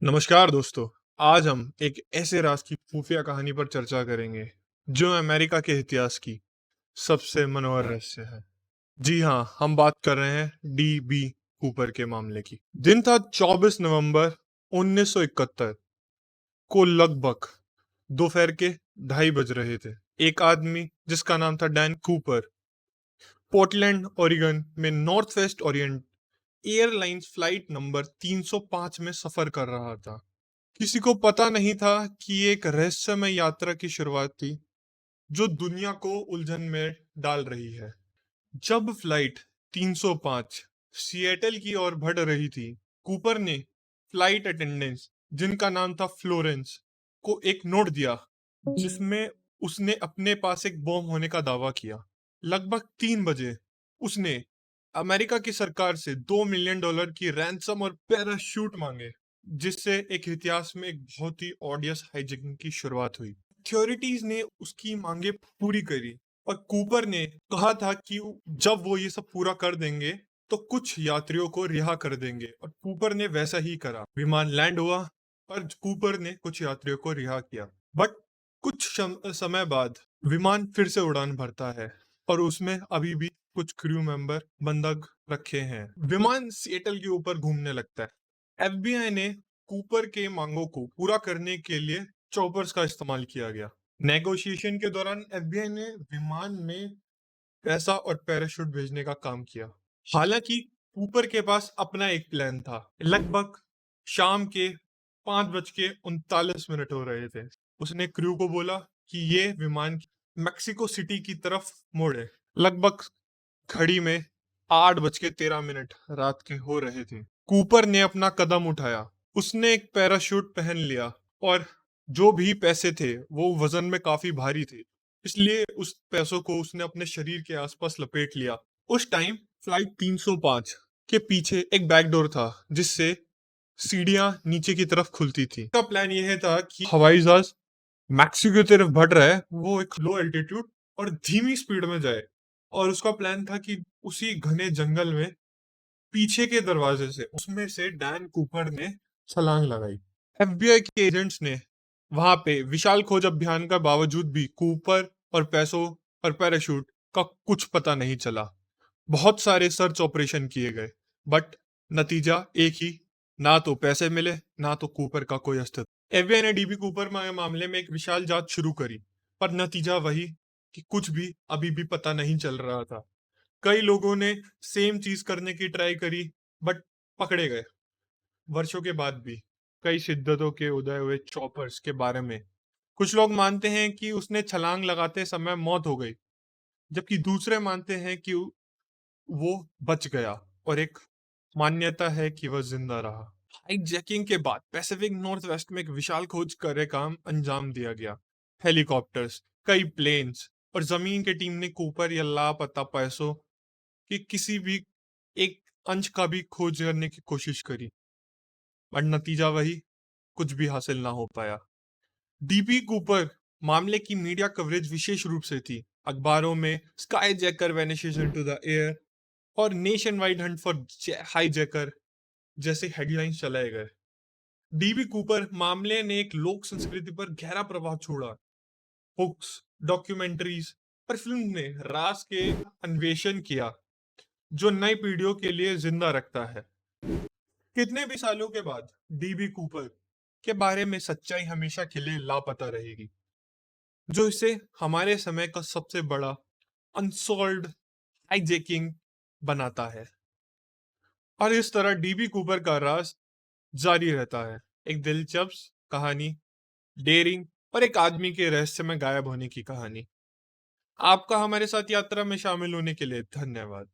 नमस्कार दोस्तों। आज हम एक ऐसे राज की खुफिया कहानी पर चर्चा करेंगे जो अमेरिका के इतिहास की सबसे मनोहर रहस्य है। जी हाँ, हम बात कर रहे हैं डी बी कूपर के मामले की। दिन था 24 नवंबर 1971 को, लगभग दोपहर के 2:30 बज रहे थे। एक आदमी जिसका नाम था डैन कूपर, पोर्टलैंड ओरिगन में north west Orient airlines flight number 305 में सफर कर रहा था। किसी को पता नहीं था कि ये एक रहस्यमय यात्रा की शुरुआत थी जो दुनिया को उलझन में डाल रही है। जब फ्लाइट 305 सिएटल की ओर बढ़ रही थी, कूपर ने फ्लाइट अटेंडेंट, जिनका नाम था फ्लोरेंस, को एक नोट दिया जिसमें उसने अपने पास एक बॉम्ब होने का दावा किया। लगभग 3 बजे उसने अमेरिका की सरकार से $2 मिलियन की रैंसम और पैराशूट मांगे, जिससे एक इतिहास में एक बहुत ही ऑडियस हाईजैकिंग की शुरुआत हुई। अथॉरिटीज ने उसकी मांगे पूरी करी और कूपर ने कहा था कि जब वो ये सब पूरा कर देंगे तो कुछ यात्रियों को रिहा कर देंगे, और कूपर ने वैसा ही करा। विमान लैंड हुआ और कूपर ने कुछ यात्रियों को रिहा किया। बट कुछ समय बाद विमान फिर से उड़ान भरता है और उसमें अभी भी कुछ क्रू मेंबर बंधक रखे हैं। विमान सिएटल के ऊपर घूमने लगता है। एफबीआई ने कूपर के मांगों को पूरा करने के लिए चॉपर्स का इस्तेमाल किया गया। नेगोशिएशन के दौरान एफबीआई ने विमान में पैसा और पैराशूट भेजने का काम किया। हालांकि कूपर के पास अपना एक प्लान था। लगभग शाम के 5:39 हो रहे थे। उसने क्रू को बोला कि ये विमान मैक्सिको सिटी की तरफ मोड़े। लगभग घड़ी में 8:13 रात के हो रहे थे। कूपर ने अपना कदम उठाया। उसने एक पैराशूट पहन लिया और जो भी पैसे थे वो वजन में काफी भारी थे, इसलिए उस पैसों को उसने अपने शरीर के आसपास लपेट लिया। उस टाइम फ्लाइट 305 के पीछे एक बैक डोर था जिससे सीढ़ियां नीचे की तरफ खुलती थी। उसका प्लान यह था कि हवाई जहाज मैक्सिको की तरफ बढ़ रहा है, वो एक लो एल्टीट्यूड और धीमी स्पीड में जाए। और उसका प्लान था कि उसी घने जंगल में पीछे के दरवाजे से, उसमें से डैन कूपर ने छलांग लगाई। एफबीआई के एजेंट्स ने वहां पे विशाल खोज अभियान का बावजूद भी कूपर और पैसों और पैराशूट का कुछ पता नहीं चला। बहुत सारे सर्च ऑपरेशन किए गए, बट नतीजा एक ही, ना तो पैसे मिले ना तो कूपर का कोई अस्तित्व। एफबीआई ने डीबी कूपर मामले में एक विशाल जांच शुरू करी, पर नतीजा वही कि कुछ भी अभी भी पता नहीं चल रहा था। कई लोगों ने सेम चीज करने की ट्राई करी, बट पकड़े गए। वर्षों के बाद भी कई शिद्दतों के उदय हुए चॉपर्स के बारे में कुछ लोग मानते हैं कि उसने छलांग लगाते समय मौत हो गई, जबकि दूसरे मानते हैं कि वो बच गया, और एक मान्यता है कि वह जिंदा रहा। हाईजैकिंग के बाद पैसिफिक नॉर्थ वेस्ट में एक विशाल खोज कार्य काम अंजाम दिया गया। हेलीकॉप्टर्स, कई प्लेन्स और जमीन की टीम ने कूपर या लापता पैसों कि किसी भी एक अंश का भी खोज करने की कोशिश करी, पर नतीजा वही, कुछ भी हासिल ना हो पाया। डीबी कूपर मामले की मीडिया कवरेज विशेष रूप से थी। अखबारों में skyjacker vanishes into the air और nationwide hunt for hijacker जैसे हेडलाइंस चलाए गए। डीबी कूपर मामले ने एक लोक संस्कृति पर गहरा प्रभाव छोड़ा। बुक्स, डॉक्यूमेंट्रीज और फिल्म ने राज के अन्वेषण किया जो नई पीढ़ियों के लिए जिंदा रखता है। कितने भी सालों के बाद डीबी कूपर के बारे में सच्चाई हमेशा के लिए लापता रहेगी, जो इसे हमारे समय का सबसे बड़ा अनसॉल्व्ड हाईजैकिंग बनाता है। और इस तरह डीबी कूपर का राज जारी रहता है, एक दिलचस्प कहानी, डेयरिंग और एक आदमी के रहस्य में गायब होने की कहानी। आपका हमारे साथ यात्रा में शामिल होने के लिए धन्यवाद।